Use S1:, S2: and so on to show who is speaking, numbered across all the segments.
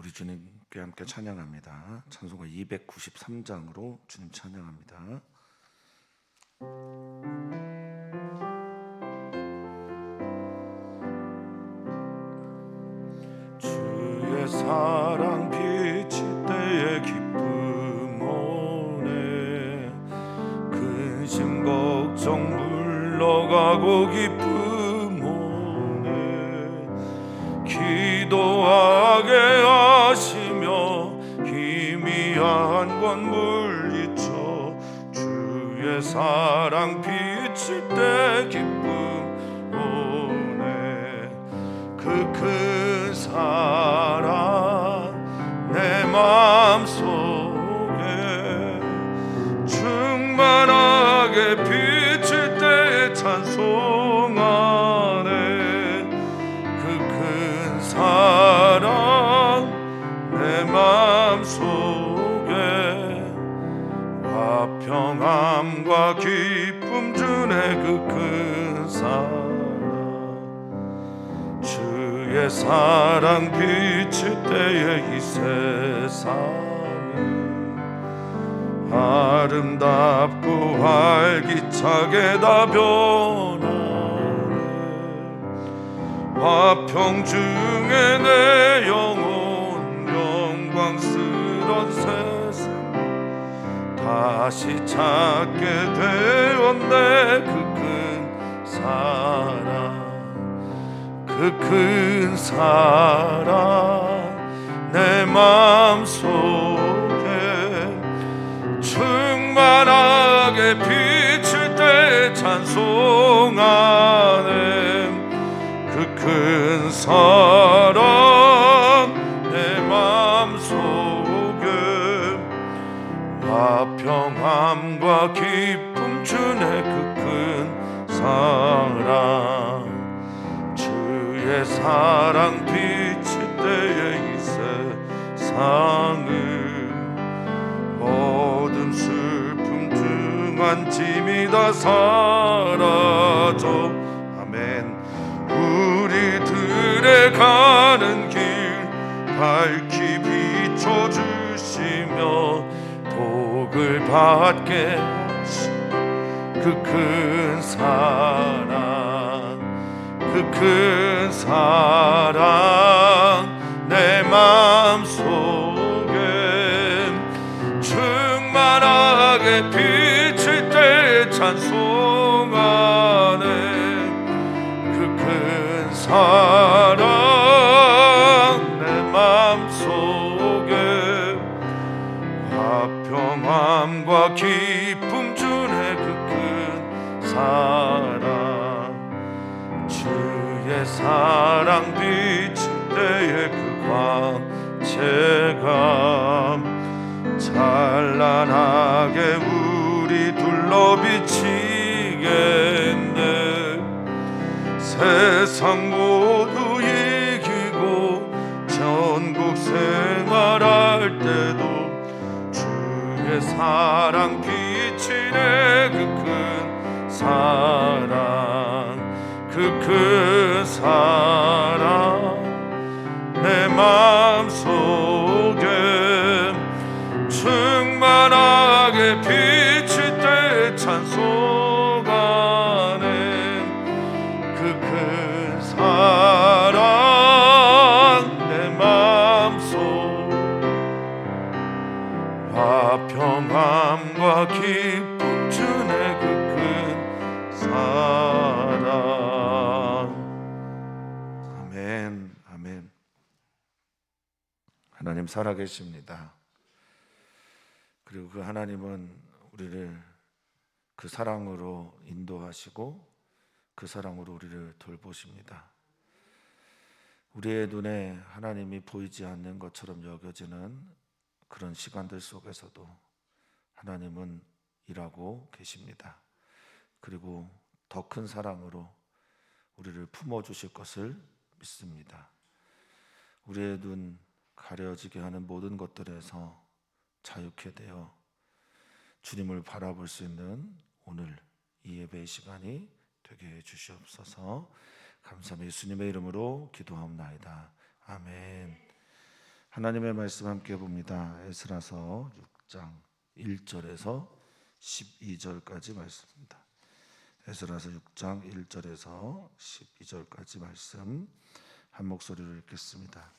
S1: 우리 주님께 함께 찬양합니다. 찬송가 293장으로 주님 찬양합니다. 주의 사랑 비칠 때의 기쁨 오네. 근심 걱정 물러가고 기쁨 오네. 기도하게 하시며 희미한 건 물리쳐 주의 사랑 비칠 때 기쁨 오네. 그 큰 사랑 내 마음속에 충만하게 비칠 때 찬송하네. 그 큰 사랑 내 마음속에 화평함과 기쁨 주네. 그 큰 사랑 주의 사랑 비칠 때에 이 세상은 아름답고 활기차게 다 변하네. 화평 중에 내 영혼 영광스런 세상 다시 찾게 되었네. 그 큰 사랑 그 큰 사랑 내 마음속에 충만하게 비칠 때 찬송하네. 그 큰 사랑 내 마음속에 화평함과 기쁨 주네. 그 큰 사랑 주의 사랑 비칠 때에 이 세상은 어둠 슬픔 등한 짐이 다 사라져. 아멘. 우리들의 가는 길 밝히 비춰주시며 복을 받게 하신 그 큰 사랑 그 큰 사랑 내 마음속에 충만하게 비칠 때 찬송하네. 그 큰 사랑 내 마음속에 화평함과 기쁨 주네. 그 큰 사랑 주의 사랑 비칠 때의 그 광채가 찬란하게 우리 둘러 비치겠네. 세상 모두 이기고 전국 생활할 때도 주의 사랑 비치네. 그 큰 사랑 그 큰 사랑 내 마음속에 충만하게 비칠 때 찬송하네. 그 큰 사랑 내 마음속 화평함과 기쁨 주네. 그 큰 사랑. 아멘. 아멘. 하나님 살아계십니다. 그리고 그 하나님은 우리를 그 사랑으로 인도하시고 그 사랑으로 우리를 돌보십니다. 우리의 눈에 하나님이 보이지 않는 것처럼 여겨지는 그런 시간들 속에서도 하나님은 일하고 계십니다. 그리고 더 큰 사랑으로 우리를 품어주실 것을 믿습니다. 우리의 눈 가려지게 하는 모든 것들에서 자유케 되어 주님을 바라볼 수 있는 오늘 이 예배의 시간이 되게 해 주시옵소서. 감사합니다. 예수님의 이름으로 기도하옵나이다. 아멘. 하나님의 말씀 함께 봅니다. 에스라서 6장 1절에서 12절까지 말씀입니다. 에스라서 6장 1절에서 12절까지 말씀 한 목소리로 읽겠습니다.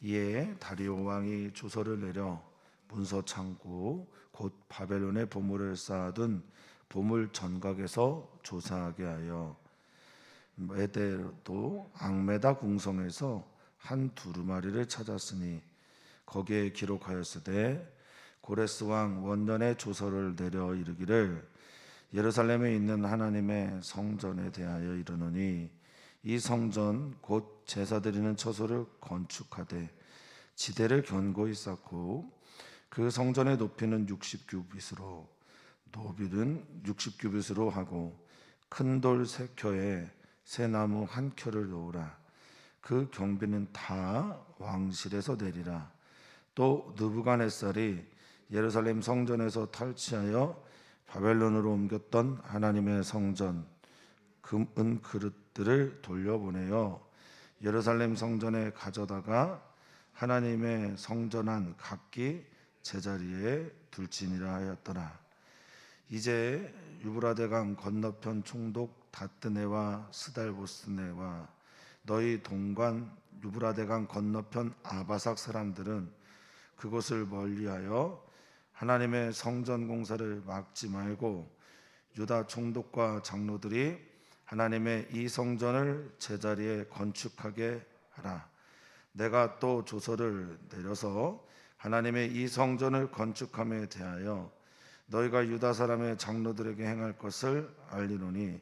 S1: 이에 다리오 왕이 조서를 내려 문서 창고 곧 바벨론의 보물을 쌓아둔 보물 전각에서 조사하게 하여 메데도 앙메다 궁성에서 한 두루마리를 찾았으니 거기에 기록하였으되 고레스 왕 원년의 조서를 내려 이르기를 예루살렘에 있는 하나님의 성전에 대하여 이르노니 이 성전 곧 제사 드리는 처소를 건축하되 지대를 견고히 쌓고 그 성전의 높이는 60규빗으로 높이는 60규빗으로 하고 큰 돌 3켜에 새 나무 1켜를 놓으라. 그 경비는 다 왕실에서 내리라. 또 느부갓네살이 예루살렘 성전에서 탈취하여 바벨론으로 옮겼던 하나님의 성전 은 그릇들을 돌려보내어 예루살렘 성전에 가져다가 하나님의 성전한 각기 제자리에 둘지니라 하였더라. 이제 유브라데강 건너편 총독 다뜨네와 스달보스네와 너희 동관 유브라데강 건너편 아바삭 사람들은 그곳을 멀리하여 하나님의 성전 공사를 막지 말고 유다 총독과 장로들이 하나님의 이 성전을 제자리에 건축하게 하라. 내가 또 조서를 내려서 하나님의 이 성전을 건축함에 대하여 너희가 유다 사람의 장로들에게 행할 것을 알리노니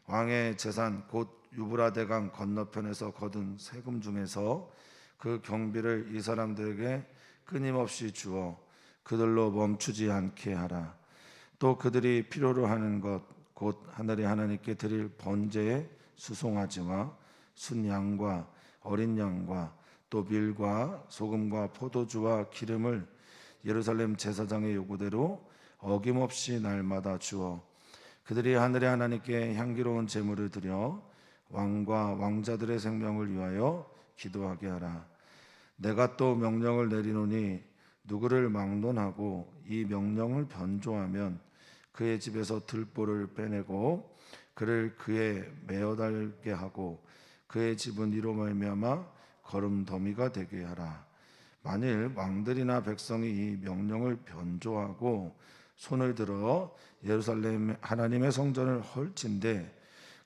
S1: 왕의 재산 곧 유브라데강 건너편에서 거둔 세금 중에서 그 경비를 이 사람들에게 끊임없이 주어 그들로 멈추지 않게 하라. 또 그들이 필요로 하는 것 곧 하늘의 하나님께 드릴 번제에 수송아지와 순양과 어린 양과 또 밀과 소금과 포도주와 기름을 예루살렘 제사장의 요구대로 어김없이 날마다 주어 그들이 하늘의 하나님께 향기로운 제물을 드려 왕과 왕자들의 생명을 위하여 기도하게 하라. 내가 또 명령을 내리노니 누구를 막론하고 이 명령을 변조하면 그의 집에서 들보를 빼내고 그를 그에 매어 달게 하고 그의 집은 이로 말미암아 거름더미가 되게 하라. 만일 왕들이나 백성이 이 명령을 변조하고 손을 들어 예루살렘 하나님의 성전을 헐진대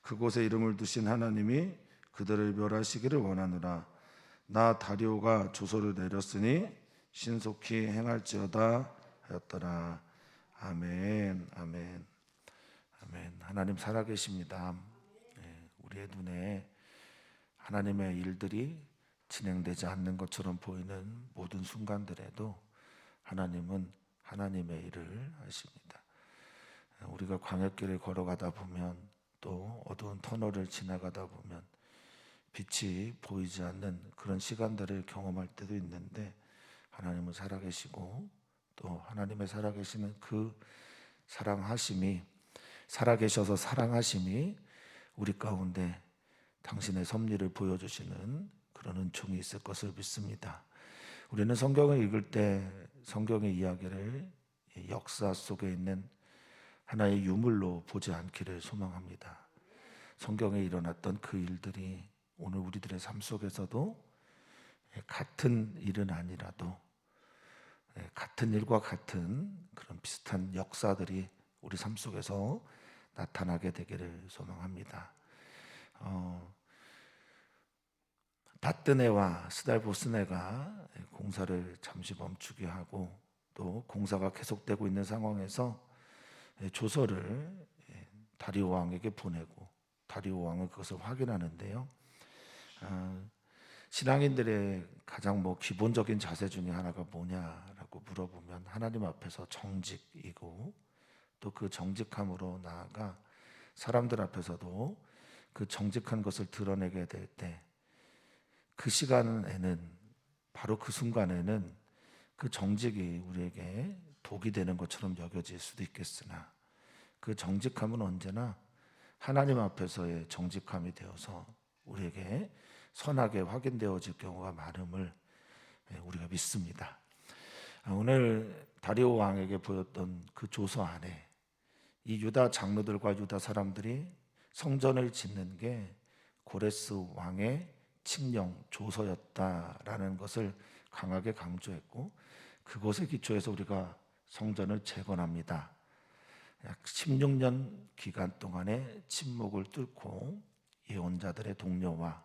S1: 그곳에 이름을 두신 하나님이 그들을 멸하시기를 원하노라. 나 다리오가 조서를 내렸으니 신속히 행할지어다 하였더라. 아멘, 아멘, 아멘. 하나님 살아계십니다. 우리의 눈에 하나님의 일들이 진행되지 않는 것처럼 보이는 모든 순간들에도 하나님은 하나님의 일을 하십니다. 우리가 광야길을 걸어가다 보면 또 어두운 터널을 지나가다 보면 빛이 보이지 않는 그런 시간들을 경험할 때도 있는데 하나님은 살아계시고 또 하나님의 살아계시는 그 사랑하심이 살아계셔서 사랑하심이 우리 가운데 당신의 섭리를 보여주시는 그런 은총이 있을 것을 믿습니다. 우리는 성경을 읽을 때 성경의 이야기를 역사 속에 있는 하나의 유물로 보지 않기를 소망합니다. 성경에 일어났던 그 일들이 오늘 우리들의 삶 속에서도 같은 일은 아니라도 같은 일과 같은 그런 비슷한 역사들이 우리 삶 속에서 나타나게 되기를 소망합니다. 다뜨네와 스달보스네가 공사를 잠시 멈추게 하고 또 공사가 계속되고 있는 상황에서 조서를 다리오 왕에게 보내고 다리오 왕은 그것을 확인하는데요. 신앙인들의 가장 기본적인 자세 중에 하나가 뭐냐라고 물어보면 하나님 앞에서 정직이고 또 그 정직함으로 나아가 사람들 앞에서도 그 정직한 것을 드러내게 될 때 그 시간에는 바로 그 순간에는 그 정직이 우리에게 독이 되는 것처럼 여겨질 수도 있겠으나 그 정직함은 언제나 하나님 앞에서의 정직함이 되어서 우리에게 선하게 확인되어질 경우가 많음을 우리가 믿습니다. 오늘 다리오 왕에게 보였던 그 조서 안에 이 유다 장로들과 유다 사람들이 성전을 짓는 게 고레스 왕의 칙령 조서였다라는 것을 강하게 강조했고, 그것에 기초해서 우리가 성전을 재건합니다. 약 16년 기간 동안의 침묵을 뚫고 예언자들의 동료와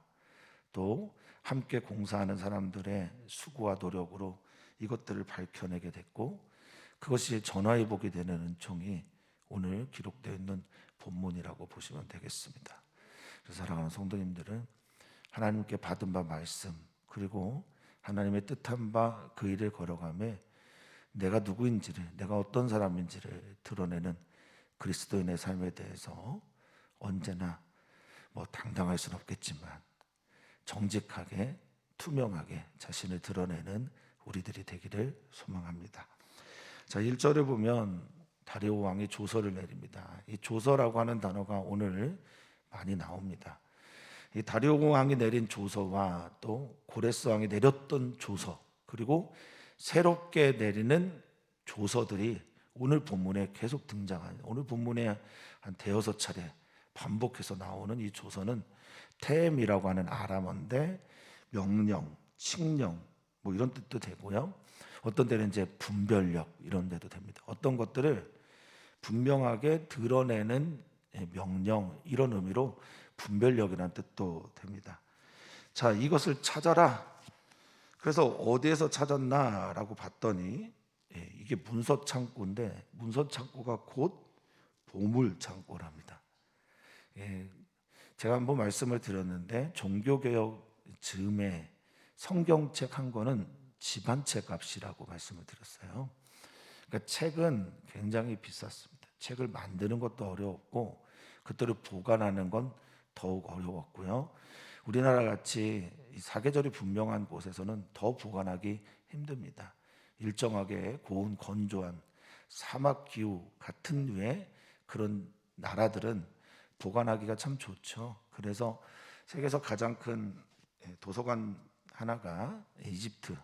S1: 또 함께 공사하는 사람들의 수고와 노력으로 이것들을 밝혀내게 됐고, 그것이 전화위복이 되는 은총이 오늘 기록되어 있는 본문이라고 보시면 되겠습니다. 그래서 사랑하는 성도님들은 하나님께 받은 바 말씀, 그리고 하나님의 뜻한 바 그 일을 걸어가며 내가 누구인지를, 내가 어떤 사람인지를 드러내는 그리스도인의 삶에 대해서 언제나 당당할 수는 없겠지만 정직하게 투명하게 자신을 드러내는 우리들이 되기를 소망합니다. 자, 1절에 보면 다리오 왕이 조서를 내립니다. 이 조서라고 하는 단어가 오늘 많이 나옵니다. 이 다리오 왕이 내린 조서와 또 고레스 왕이 내렸던 조서, 그리고 새롭게 내리는 조서들이 오늘 본문에 계속 등장하는, 오늘 본문에 한 대여섯 차례 반복해서 나오는 이 조서는 템이라고 하는 아람어인데 명령, 칙령 이런 뜻도 되고요. 어떤 때는 이제 분별력 이런 데도 됩니다. 어떤 것들을 분명하게 드러내는 명령, 이런 의미로 분별력이라는 뜻도 됩니다. 자, 이것을 찾아라. 그래서 어디에서 찾았나라고 봤더니 이게 문서 창고인데, 문서 창고가 곧 보물 창고랍니다. 제가 한번 말씀을 드렸는데 종교개혁 즈음에 성경책 한 권은 집안책 값이라고 말씀을 드렸어요. 그러니까 책은 굉장히 비쌌습니다. 책을 만드는 것도 어려웠고 그것들을 보관하는 건 더욱 어려웠고요. 우리나라 같이 사계절이 분명한 곳에서는 더 보관하기 힘듭니다. 일정하게 고온 건조한 사막 기후 같은 류의 그런 나라들은 보관하기가 참 좋죠. 그래서 세계에서 가장 큰 도서관 하나가 이집트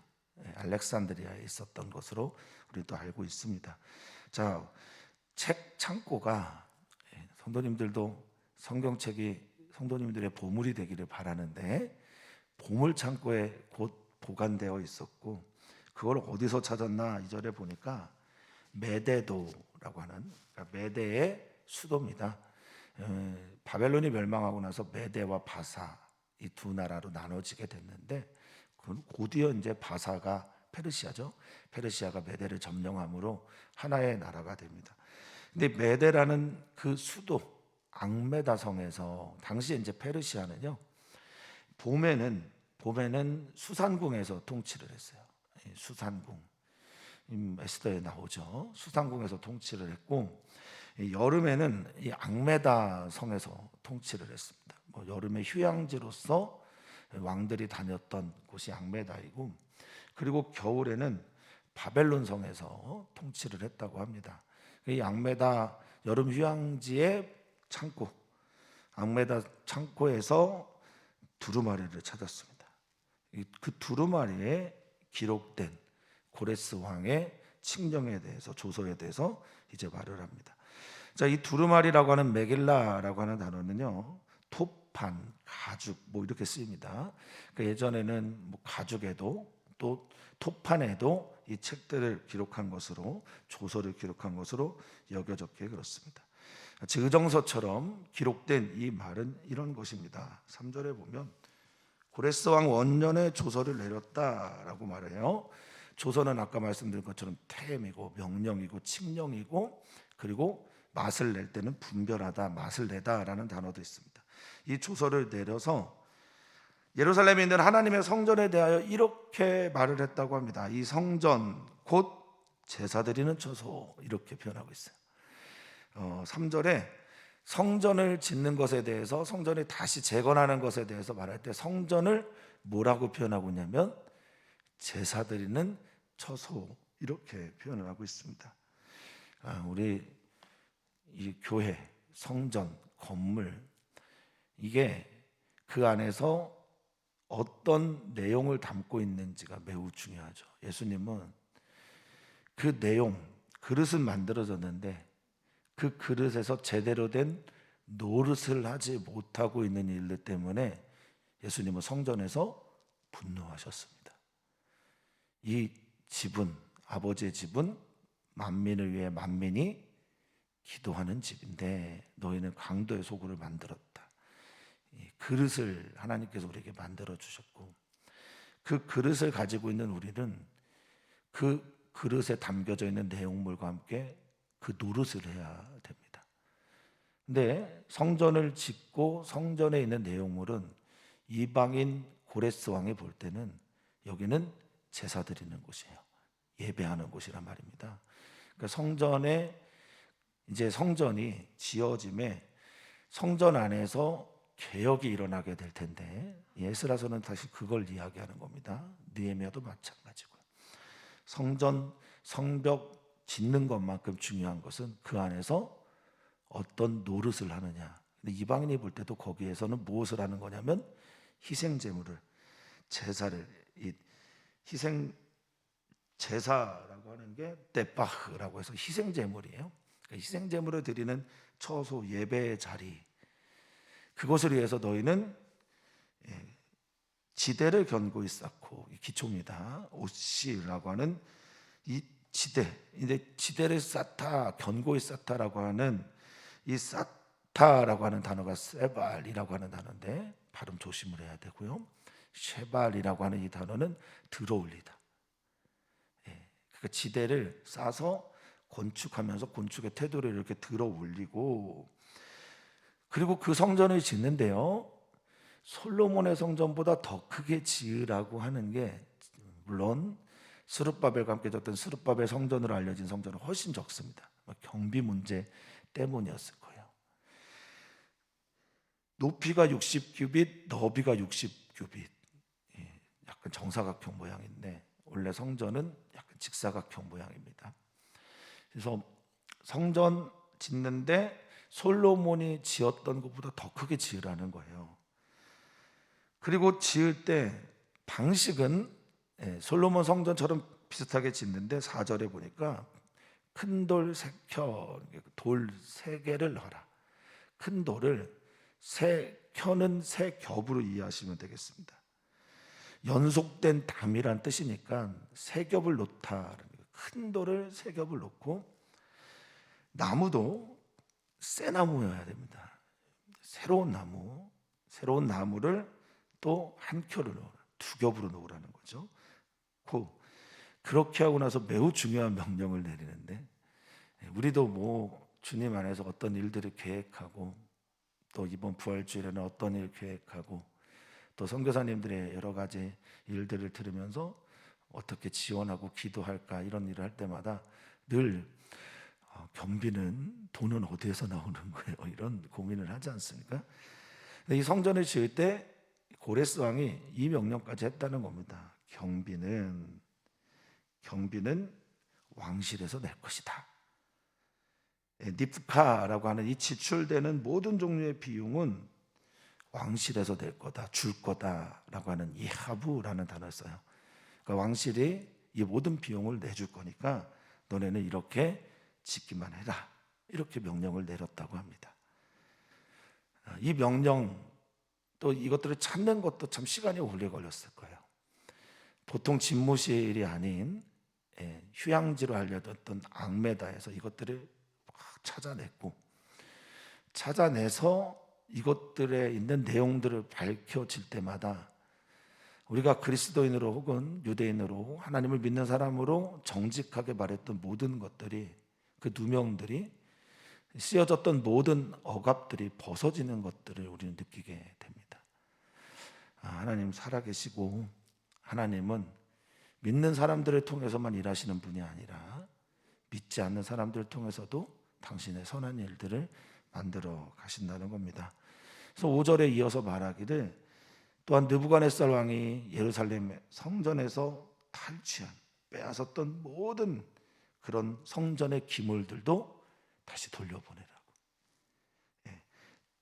S1: 알렉산드리아에 있었던 것으로 우리도 알고 있습니다. 자, 책 창고가 성도님들도 성경책이 성도님들의 보물이 되기를 바라는데, 보물 창고에 곧 보관되어 있었고, 그걸 어디서 찾았나 2절에 보니까 메데도라고 하는, 그러니까 메데의 수도입니다. 바벨론이 멸망하고 나서 메데와 바사 이 두 나라로 나눠지게 됐는데, 곧이어 이제 바사가 페르시아죠. 페르시아가 메데를 점령함으로 하나의 나라가 됩니다. 근데 메데라는 그 수도 앙메다 성에서, 당시 이제 페르시아는요, 봄에는 수산궁에서 통치를 했어요. 수산궁, 에스더에 나오죠. 수산궁에서 통치를 했고, 여름에는 이 앙메다 성에서 통치를 했습니다. 여름의 휴양지로서 왕들이 다녔던 곳이 앙메다이고, 그리고 겨울에는 바벨론 성에서 통치를 했다고 합니다. 이 앙메다 여름 휴양지의 창고, 앙메다 창고에서 두루마리를 찾았습니다. 그 두루마리에 기록된 고레스 왕의 칙령에 대해서, 조서에 대해서 이제 말을 합니다. 자, 이 두루마리라고 하는 메길라라고 하는 단어는요, 토판, 가죽 이렇게 쓰입니다. 그러니까 예전에는 가죽에도 또 토판에도 이 책들을 기록한 것으로, 조서를 기록한 것으로 여겨졌기에 그렇습니다. 지정서처럼 기록된 이 말은 이런 것입니다. 3절에 보면 고레스 왕 원년에 조서를 내렸다라고 말해요. 조서는 아까 말씀드린 것처럼 템이고 명령이고 칙령이고, 그리고 맛을 낼 때는 분별하다, 맛을 내다라는 단어도 있습니다. 이 조서를 내려서 예루살렘에 있는 하나님의 성전에 대하여 이렇게 말을 했다고 합니다. 이 성전 곧 제사 드리는 처소, 이렇게 표현하고 있어요. 3절에 성전을 짓는 것에 대해서, 성전이 다시 재건하는 것에 대해서 말할 때 성전을 뭐라고 표현하고 있냐면 제사 드리는 처소, 이렇게 표현을 하고 있습니다. 우리 이 교회, 성전, 건물, 이게 그 안에서 어떤 내용을 담고 있는지가 매우 중요하죠. 예수님은 그 내용, 그릇은 만들어졌는데 그 그릇에서 제대로 된 노릇을 하지 못하고 있는 일들 때문에 예수님은 성전에서 분노하셨습니다. 이 집은, 아버지의 집은 만민을 위해 만민이 기도하는 집인데 너희는 강도의 소굴을 만들었다. 이 그릇을 하나님께서 우리에게 만들어 주셨고 그 그릇을 가지고 있는 우리는 그 그릇에 담겨져 있는 내용물과 함께 그 노릇을 해야 됩니다. 근데 성전을 짓고 성전에 있는 내용물은 이방인 고레스 왕이 볼 때는 여기는 제사 드리는 곳이에요. 예배하는 곳이란 말입니다. 그러니까 성전이 지어짐에 성전 안에서 개혁이 일어나게 될 텐데 에스라서는 다시 그걸 이야기하는 겁니다. 느헤미야도 마찬가지고요. 성벽 짓는 것만큼 중요한 것은 그 안에서 어떤 노릇을 하느냐. 근데 이방인이 볼 때도 거기에서는 무엇을 하는 거냐면 희생 제물을 제사를 희생 제사라고 하는 게 데바흐라고 해서 희생 제물이에요. 그러니까 희생 제물을 드리는 처소 예배의 자리 그것을 위해서 너희는 지대를 견고히 쌓고 기초입니다. 오시라고 하는 이 지대, 근데 지대를 쌓다, 견고히 쌓다라고 하는 이 쌓다라고 하는 단어가 세발이라고 하는 단어인데 발음 조심을 해야 되고요. 쉐발이라고 하는 이 단어는 들어올리다. 그러니까 지대를 쌓아서 건축하면서 건축의 태도를 이렇게 들어올리고 그리고 그 성전을 짓는데요. 솔로몬의 성전보다 더 크게 지으라고 하는 게 물론 스룹바벨과 함께 졌던 스룹바벨 성전으로 알려진 성전은 훨씬 적습니다. 경비 문제 때문이었을 거예요. 높이가 60규빗, 너비가 60규빗. 약간 정사각형 모양인데 원래 성전은 약간 직사각형 모양입니다. 그래서 성전 짓는데 솔로몬이 지었던 것보다 더 크게 지으라는 거예요. 그리고 지을 때 방식은 솔로몬 성전처럼 비슷하게 짓는데 4절에 보니까 큰 돌 3켜, 돌 3개를 넣어라. 큰 돌을 켜는 3겹으로 이해하시면 되겠습니다. 연속된 담이란 뜻이니까 3겹을 놓다. 큰 돌을 3겹을 놓고 나무도 새 나무여야 됩니다. 새로운 나무를 또 한 켜를 넣어라. 2겹으로 놓으라는 거죠. 그렇게 하고 나서 매우 중요한 명령을 내리는데 우리도 뭐 주님 안에서 어떤 일들을 계획하고 또 이번 부활주일에는 어떤 일 계획하고 또 선교사님들의 여러 가지 일들을 들으면서 어떻게 지원하고 기도할까 이런 일을 할 때마다 늘 경비는 돈은 어디에서 나오는 거예요? 이런 고민을 하지 않습니까? 이 성전을 지을 때 고레스 왕이 이 명령까지 했다는 겁니다. 경비는 왕실에서 낼 것이다. 니프카라고 하는 이 지출되는 모든 종류의 비용은 왕실에서 낼 거다, 줄 거다라고 하는 이 하부라는 단어를 써요. 그러니까 왕실이 이 모든 비용을 내줄 거니까 너네는 이렇게 짓기만 해라. 이렇게 명령을 내렸다고 합니다. 이 명령 또 이것들을 찾는 것도 참 시간이 오래 걸렸을 거예요. 보통 집무실이 아닌 휴양지로 알려졌던 앙메다에서 이것들을 찾아내서 이것들에 있는 내용들을 밝혀질 때마다 우리가 그리스도인으로 혹은 유대인으로 하나님을 믿는 사람으로 정직하게 말했던 모든 것들이 그 누명들이 쓰여졌던 모든 억압들이 벗어지는 것들을 우리는 느끼게 됩니다. 하나님 살아계시고 하나님은 믿는 사람들을 통해서만 일하시는 분이 아니라 믿지 않는 사람들을 통해서도 당신의 선한 일들을 만들어 가신다는 겁니다. 그래서 5절에 이어서 말하기를 또한 느부갓네살 왕이 예루살렘 성전에서 탈취한 빼앗았던 모든 그런 성전의 기물들도 다시 돌려보내라고.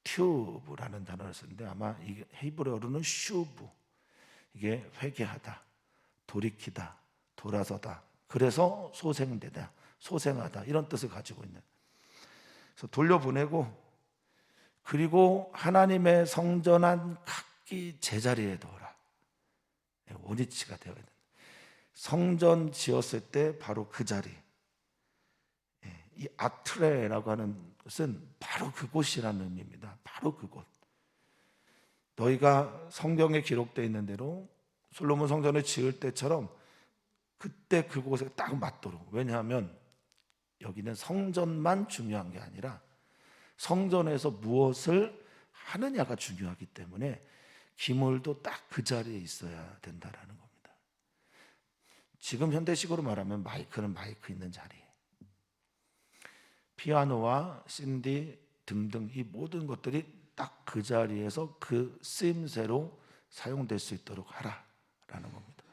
S1: 튜브라는 단어를 쓰는데 아마 이게 히브리어로는 슈브. 이게 회개하다, 돌이키다, 돌아서다. 그래서 소생되다, 소생하다 이런 뜻을 가지고 있는. 그래서 돌려보내고 그리고 하나님의 성전한 각기 제자리에 놓으라. 원위치가 되어야 된다. 성전 지었을 때 바로 그 자리, 이 아트레라고 하는 것은 바로 그곳이라는 의미입니다. 바로 그곳. 너희가 성경에 기록되어 있는 대로 솔로몬 성전을 지을 때처럼 그때 그곳에 딱 맞도록. 왜냐하면 여기는 성전만 중요한 게 아니라 성전에서 무엇을 하느냐가 중요하기 때문에 기물도 딱 그 자리에 있어야 된다라는 겁니다. 지금 현대식으로 말하면 마이크는 마이크 있는 자리에, 피아노와 신디 등등 이 모든 것들이 딱 그 자리에서 그 쓰임새로 사용될 수 있도록 하라라는 겁니다.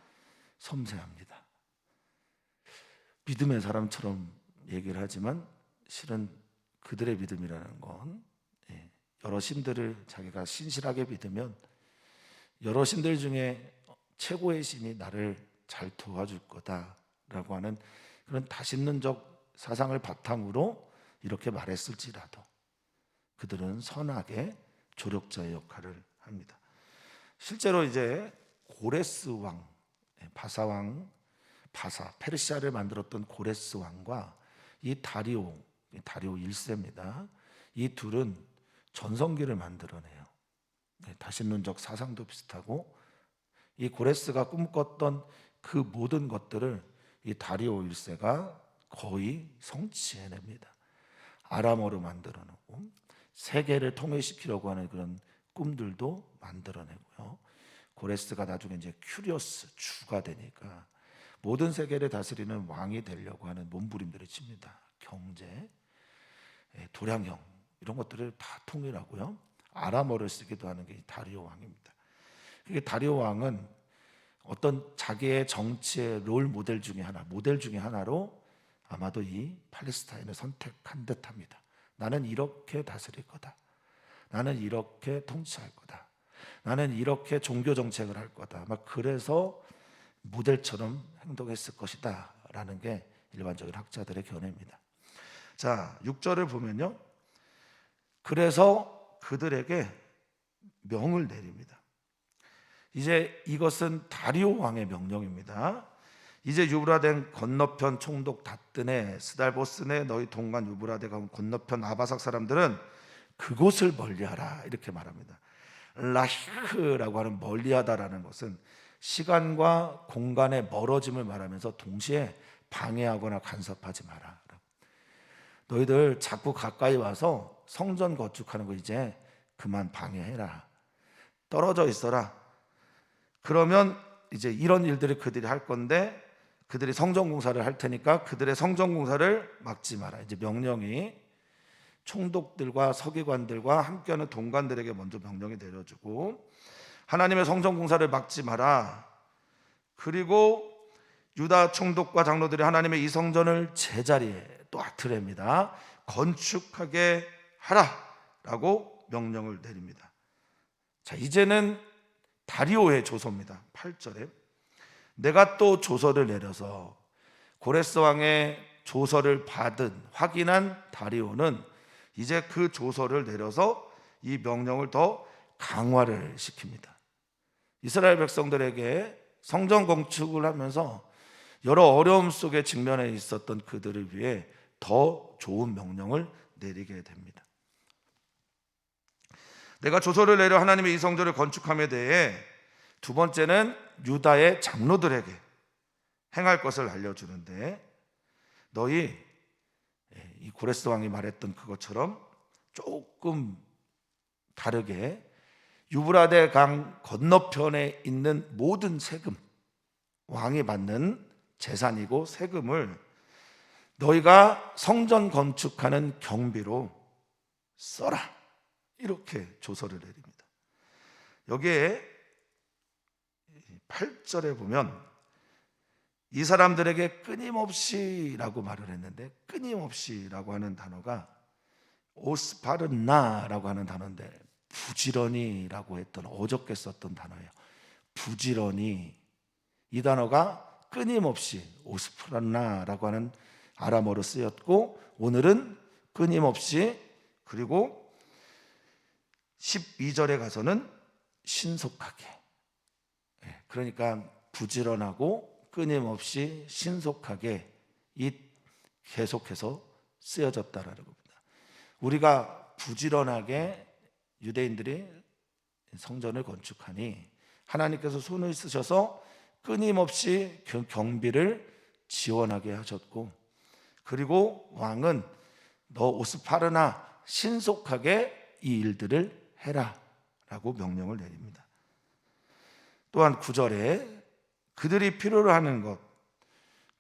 S1: 섬세합니다. 믿음의 사람처럼 얘기를 하지만 실은 그들의 믿음이라는 건 여러 신들을 자기가 신실하게 믿으면 여러 신들 중에 최고의 신이 나를 잘 도와줄 거다라고 하는 그런 다신론적 사상을 바탕으로 이렇게 말했을지라도 그들은 선하게 조력자의 역할을 합니다. 실제로 이제 고레스 왕, 바사 왕, 페르시아를 만들었던 고레스 왕과 이 다리오 1세입니다. 이 둘은 전성기를 만들어내요. 다신론적 사상도 비슷하고 이 고레스가 꿈꿨던 그 모든 것들을 이 다리오 1세가 거의 성취해냅니다. 아람어로 만들어내고 세계를 통일시키려고 하는 그런 꿈들도 만들어내고요. 고레스가 나중에 이제 큐리오스 주가 되니까 모든 세계를 다스리는 왕이 되려고 하는 몸부림들을 칩니다. 경제, 도량형 이런 것들을 다 통일하고요. 아람어를 쓰기도 하는 게 다리오 왕입니다. 이게 다리오 왕은 어떤 자기의 정치의 모델 중에 하나로 아마도 이 팔레스타인을 선택한 듯합니다. 나는 이렇게 다스릴 거다. 나는 이렇게 통치할 거다. 나는 이렇게 종교 정책을 할 거다. 막 그래서 모델처럼 행동했을 것이다 라는 게 일반적인 학자들의 견해입니다. 자, 6절을 보면요, 그래서 그들에게 명을 내립니다. 이제 이것은 다리오 왕의 명령입니다. 이제 유브라데 건너편 총독 다뜨네, 스달보스네, 너희 동간 유브라데 건너편 아바삭 사람들은 그곳을 멀리하라 이렇게 말합니다. 라히크라고 하는 멀리하다라는 것은 시간과 공간의 멀어짐을 말하면서 동시에 방해하거나 간섭하지 마라. 너희들 자꾸 가까이 와서 성전 건축하는 거 이제 그만 방해해라. 떨어져 있어라. 그러면 이제 이런 일들을 그들이 할 건데 그들이 성전 공사를 할 테니까 그들의 성전 공사를 막지 마라. 이제 명령이 총독들과 서기관들과 함께하는 동관들에게 먼저 명령이 내려지고 하나님의 성전 공사를 막지 마라. 그리고 유다 총독과 장로들이 하나님의 이 성전을 제자리에 또 아트레입니다. 건축하게 하라라고 명령을 내립니다. 자, 이제는 다리오의 조서입니다. 8절에 내가 또 조서를 내려서 고레스 왕의 조서를 확인한 다리오는 이제 그 조서를 내려서 이 명령을 더 강화를 시킵니다. 이스라엘 백성들에게 성전 건축을 하면서 여러 어려움 속에 직면해 있었던 그들을 위해 더 좋은 명령을 내리게 됩니다. 내가 조서를 내려 하나님의 이 성전을 건축함에 대해 두 번째는 유다의 장로들에게 행할 것을 알려주는데 너희 이 고레스 왕이 말했던 그것처럼 조금 다르게 유브라데 강 건너편에 있는 모든 세금, 왕이 받는 재산이고 세금을 너희가 성전 건축하는 경비로 써라 이렇게 조서를 내립니다. 여기에 8절에 보면 이 사람들에게 끊임없이라고 말을 했는데 끊임없이라고 하는 단어가 오스파르나라고 하는 단어인데 부지런히라고 했던 어저께 썼던 단어예요. 부지런히, 이 단어가 끊임없이 오스프라나라고 하는 아람어로 쓰였고, 오늘은 끊임없이, 그리고 12절에 가서는 신속하게. 그러니까 부지런하고 끊임없이 신속하게 이 계속해서 쓰여졌다라는 겁니다. 우리가 부지런하게 유대인들이 성전을 건축하니 하나님께서 손을 쓰셔서 끊임없이 경비를 지원하게 하셨고, 그리고 왕은 너 오스파르나 신속하게 이 일들을 해라 라고 명령을 내립니다. 또한 9절에 그들이 필요로 하는 것,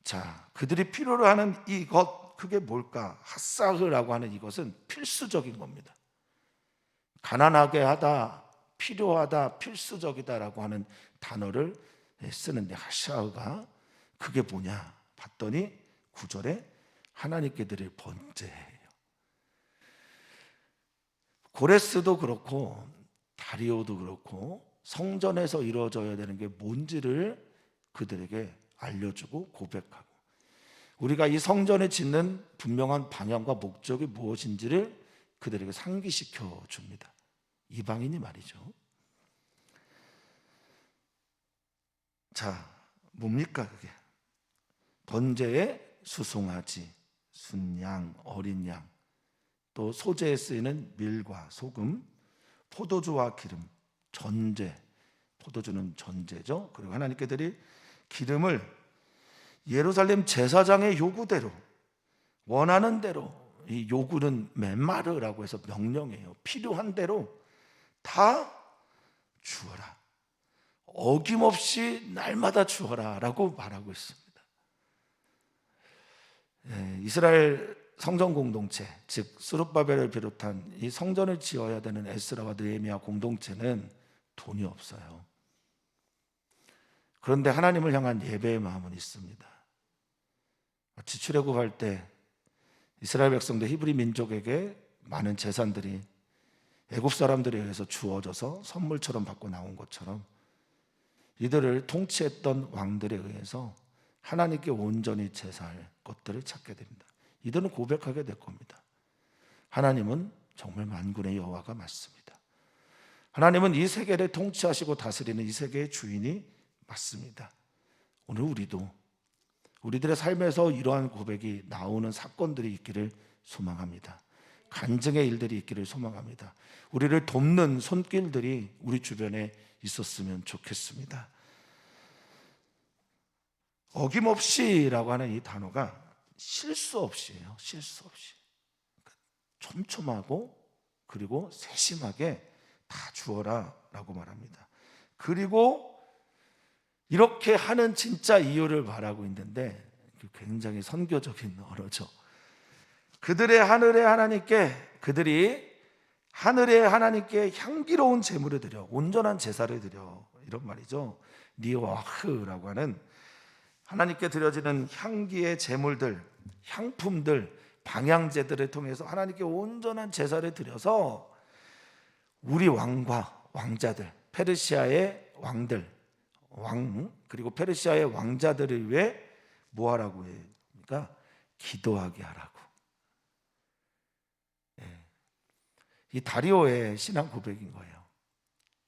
S1: 자, 그들이 필요로 하는 이것, 그게 뭘까? 핫사흐라고 하는 이것은 필수적인 겁니다. 가난하게 하다, 필요하다, 필수적이다라고 하는 단어를 쓰는데, 핫사흐가 그게 뭐냐 봤더니 9절에 하나님께 드릴 번제예요. 고레스도 그렇고 다리오도 그렇고 성전에서 이루어져야 되는 게 뭔지를 그들에게 알려주고 고백하고, 우리가 이 성전을 짓는 분명한 방향과 목적이 무엇인지를 그들에게 상기시켜 줍니다. 이방인이 말이죠. 자, 뭡니까 그게? 번제에 수송아지, 순양, 어린 양, 또 소제에 쓰이는 밀과 소금, 포도주와 기름, 전제, 포도주는 전제죠. 그리고 하나님께 드릴 기름을 예루살렘 제사장의 요구대로, 원하는 대로, 이 요구는 멘마르라고 해서 명령이에요. 필요한 대로 다 주어라, 어김없이 날마다 주어라 라고 말하고 있습니다. 이스라엘 성전 공동체, 즉 스룹바벨을 비롯한 이 성전을 지어야 되는 에스라와 느헤미야 공동체는 돈이 없어요. 그런데 하나님을 향한 예배의 마음은 있습니다. 마치 출애굽할 때 이스라엘 백성들, 히브리 민족에게 많은 재산들이 애굽 사람들에 의해서 주어져서 선물처럼 받고 나온 것처럼, 이들을 통치했던 왕들에 의해서 하나님께 온전히 제사할 것들을 찾게 됩니다. 이들은 고백하게 될 겁니다. 하나님은 정말 만군의 여호와가 맞습니다. 하나님은 이 세계를 통치하시고 다스리는 이 세계의 주인이 맞습니다. 오늘 우리도 우리들의 삶에서 이러한 고백이 나오는 사건들이 있기를 소망합니다. 간증의 일들이 있기를 소망합니다. 우리를 돕는 손길들이 우리 주변에 있었으면 좋겠습니다. 어김없이라고 하는 이 단어가 실수 없이예요. 실수 없이. 촘촘하고 그리고 세심하게 다 주어라 라고 말합니다. 그리고 이렇게 하는 진짜 이유를 말하고 있는데 굉장히 선교적인 언어죠. 그들이 하늘의 하나님께 향기로운 제물을 드려, 온전한 제사를 드려, 이런 말이죠. 니와흐라고 하는 하나님께 드려지는 향기의 제물들, 향품들, 방향제들을 통해서 하나님께 온전한 제사를 드려서 우리 왕과 왕자들, 페르시아의 왕들, 그리고 페르시아의 왕자들을 위해 뭐 하라고 해요? 그러니까 기도하게 하라고. 이 다리오의 신앙 고백인 거예요.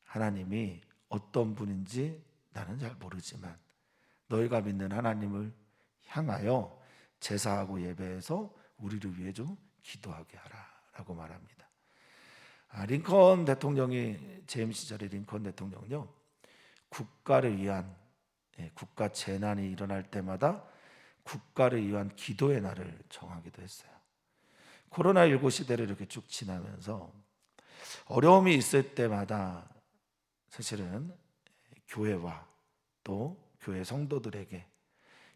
S1: 하나님이 어떤 분인지 나는 잘 모르지만 너희가 믿는 하나님을 향하여 제사하고 예배해서 우리를 위해 좀 기도하게 하라라고 말합니다. 링컨 대통령이 재임 시절에 링컨 대통령은요, 국가를 위한, 국가 재난이 일어날 때마다 국가를 위한 기도의 날을 정하기도 했어요. 코로나19 시대를 이렇게 쭉 지나면서 어려움이 있을 때마다 사실은 교회와 또 교회 성도들에게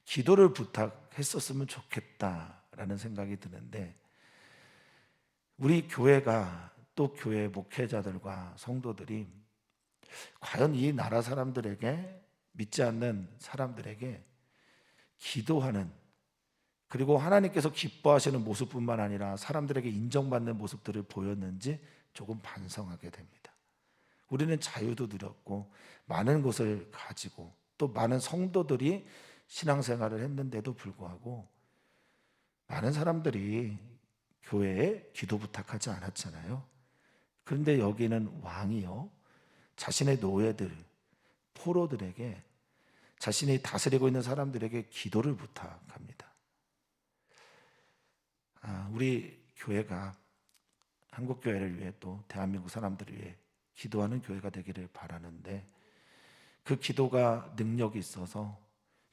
S1: 기도를 부탁했었으면 좋겠다라는 생각이 드는데, 우리 교회가 또 교회 목회자들과 성도들이 과연 이 나라 사람들에게, 믿지 않는 사람들에게 기도하는, 그리고 하나님께서 기뻐하시는 모습뿐만 아니라 사람들에게 인정받는 모습들을 보였는지 조금 반성하게 됩니다. 우리는 자유도 누렸고 많은 것을 가지고 또 많은 성도들이 신앙생활을 했는데도 불구하고 많은 사람들이 교회에 기도 부탁하지 않았잖아요. 그런데 여기는 왕이요, 자신의 노예들, 포로들에게, 자신이 다스리고 있는 사람들에게 기도를 부탁합니다. 우리 교회가 한국 교회를 위해 또 대한민국 사람들을 위해 기도하는 교회가 되기를 바라는데, 그 기도가 능력이 있어서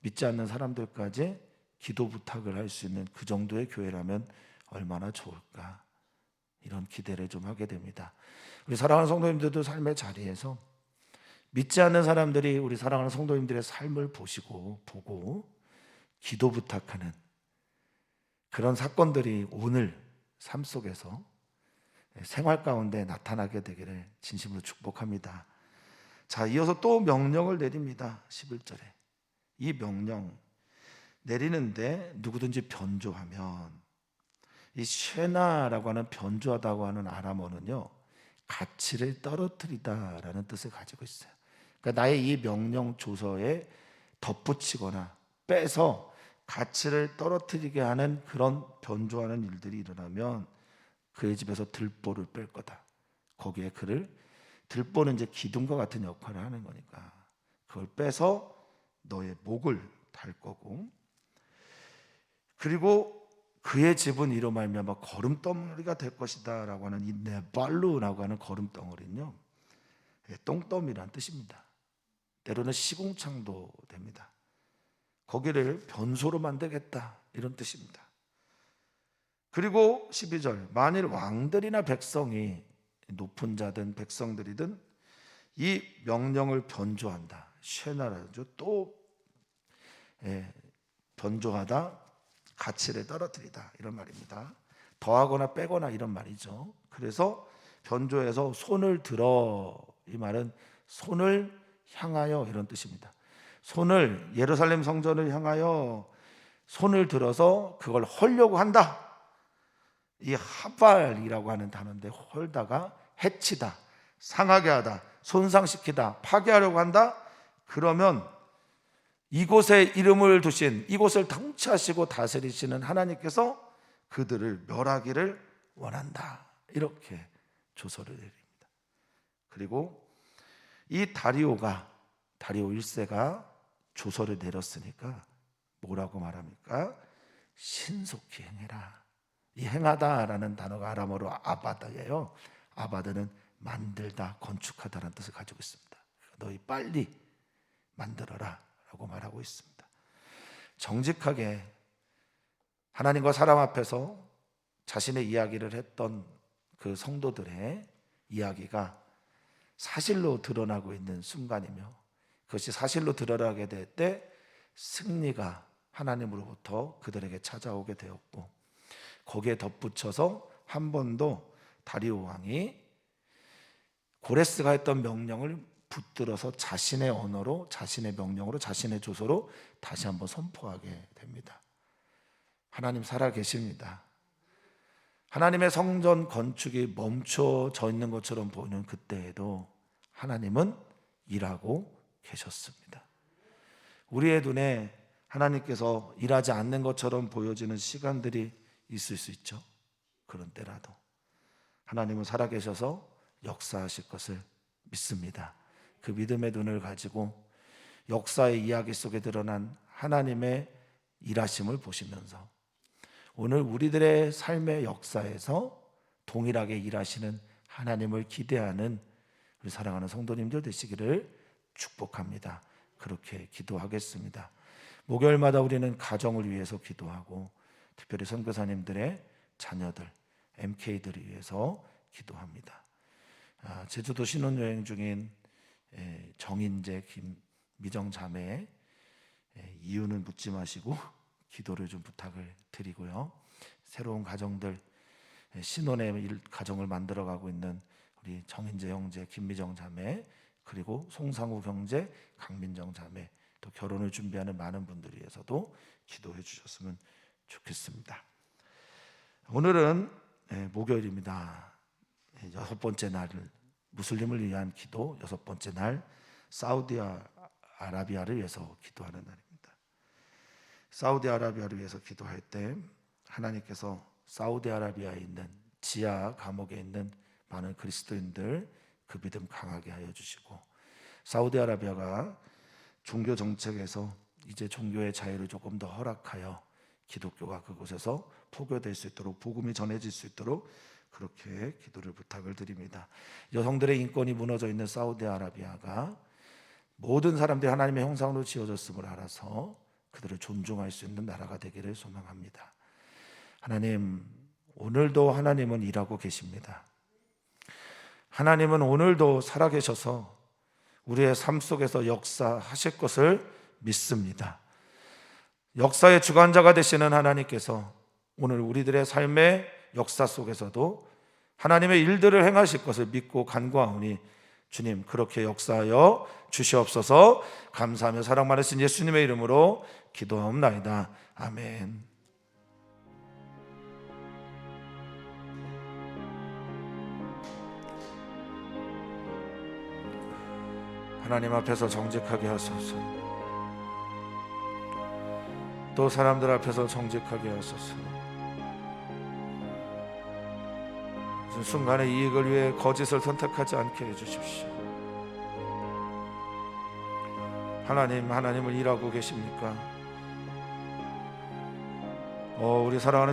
S1: 믿지 않는 사람들까지 기도 부탁을 할 수 있는 그 정도의 교회라면 얼마나 좋을까, 이런 기대를 좀 하게 됩니다. 우리 사랑하는 성도님들도 삶의 자리에서 믿지 않는 사람들이 우리 사랑하는 성도님들의 삶을 보고 기도 부탁하는 그런 사건들이 오늘 삶 속에서 생활 가운데 나타나게 되기를 진심으로 축복합니다. 자, 이어서 또 명령을 내립니다. 11절에 이 명령 내리는데 누구든지 변조하면, 이 쉐나라고 하는 변조하다고 하는 아람어는요, 가치를 떨어뜨리다라는 뜻을 가지고 있어요. 그러니까 나의 이 명령 조서에 덧붙이거나 빼서 가치를 떨어뜨리게 하는 그런 변조하는 일들이 일어나면 그의 집에서 들보를 뺄 거다. 거기에 그를, 들보는 이제 기둥과 같은 역할을 하는 거니까 그걸 빼서 너의 목을 달 거고, 그리고 그의 집은 이로 말미암아 거름덩어리가 될 것이다 라고 하는 이 네발루라고 하는 거름덩어리는요, 똥더미란 뜻입니다. 때로는 시궁창도 됩니다. 거기를 변소로 만들겠다, 이런 뜻입니다. 그리고 12절, 만일 왕들이나 백성이, 높은 자든 백성들이든 이 명령을 변조한다, 쉐나라죠, 또 변조하다, 가치를 떨어뜨리다, 이런 말입니다. 더하거나 빼거나 이런 말이죠. 그래서 변조해서 손을 들어, 이 말은 손을 향하여, 이런 뜻입니다. 손을, 예루살렘 성전을 향하여 손을 들어서 그걸 헐려고 한다. 이 하발이라고 하는 단어인데, 헐다가 해치다, 상하게 하다, 손상시키다, 파괴하려고 한다. 그러면 이곳에 이름을 두신, 이곳을 통치하시고 다스리시는 하나님께서 그들을 멸하기를 원한다, 이렇게 조서를 내립니다. 그리고 이 다리오 1세가 조서를 내렸으니까 뭐라고 말합니까? 신속히 행해라. 이 행하다라는 단어가 아람어로 아바다예요. 아바다는 만들다, 건축하다라는 뜻을 가지고 있습니다. 너희 빨리 만들어라 라고 말하고 있습니다. 정직하게 하나님과 사람 앞에서 자신의 이야기를 했던 그 성도들의 이야기가 사실로 드러나고 있는 순간이며, 그것이 사실로 드러나게 될 때 승리가 하나님으로부터 그들에게 찾아오게 되었고, 거기에 덧붙여서 한 번도 다리오 왕이 고레스가 했던 명령을 붙들어서 자신의 언어로, 자신의 명령으로, 자신의 조서로 다시 한번 선포하게 됩니다. 하나님 살아 계십니다. 하나님의 성전 건축이 멈춰져 있는 것처럼 보이는 그때에도 하나님은 일하고 계셨습니다. 우리의 눈에 하나님께서 일하지 않는 것처럼 보여지는 시간들이 있을 수 있죠. 그런 때라도 하나님은 살아계셔서 역사하실 것을 믿습니다. 그 믿음의 눈을 가지고 역사의 이야기 속에 드러난 하나님의 일하심을 보시면서 오늘 우리들의 삶의 역사에서 동일하게 일하시는 하나님을 기대하는 우리 사랑하는 성도님들 되시기를 축복합니다. 그렇게 기도하겠습니다. 목요일마다 우리는 가정을 위해서 기도하고, 특별히 선교사님들의 자녀들, MK들을 위해서 기도합니다. 제주도 신혼여행 중인 정인재, 김미정 자매, 이유는 묻지 마시고 기도를 좀 부탁을 드리고요. 새로운 가정들, 신혼의 가정을 만들어가고 있는 우리 정인재 형제, 김미정 자매, 그리고 송상우 형제, 강민정 자매, 또 결혼을 준비하는 많은 분들 위해서도 기도해 주셨으면 좋겠습니다. 오늘은 목요일입니다. 6번째 날을 무슬림을 위한 기도, 6번째 날 사우디아라비아를 위해서 기도하는 날입니다. 사우디아라비아를 위해서 기도할 때 하나님께서 사우디아라비아에 있는 지하 감옥에 있는 많은 그리스도인들 그 믿음 강하게 하여 주시고, 사우디아라비아가 종교 정책에서 이제 종교의 자유를 조금 더 허락하여 기독교가 그곳에서 포교될 수 있도록, 복음이 전해질 수 있도록 그렇게 기도를 부탁을 드립니다. 여성들의 인권이 무너져 있는 사우디아라비아가 모든 사람들이 하나님의 형상으로 지어졌음을 알아서 그들을 존중할 수 있는 나라가 되기를 소망합니다. 하나님, 오늘도 하나님은 일하고 계십니다. 하나님은 오늘도 살아계셔서 우리의 삶 속에서 역사하실 것을 믿습니다. 역사의 주관자가 되시는 하나님께서 오늘 우리들의 삶의 역사 속에서도 하나님의 일들을 행하실 것을 믿고 간구하오니 주님 그렇게 역사하여 주시옵소서. 감사하며 사랑 많으신 예수님의 이름으로 기도하옵나이다. 아멘. 하나님 앞에서 정직하게 하소서. 또 사람들 앞에서 정직하게 하소서. 순간의 이익을 위해 거짓을 선택하지 않게 해주십시오. 하나님은 일하고 계십니까? 우리 사랑하는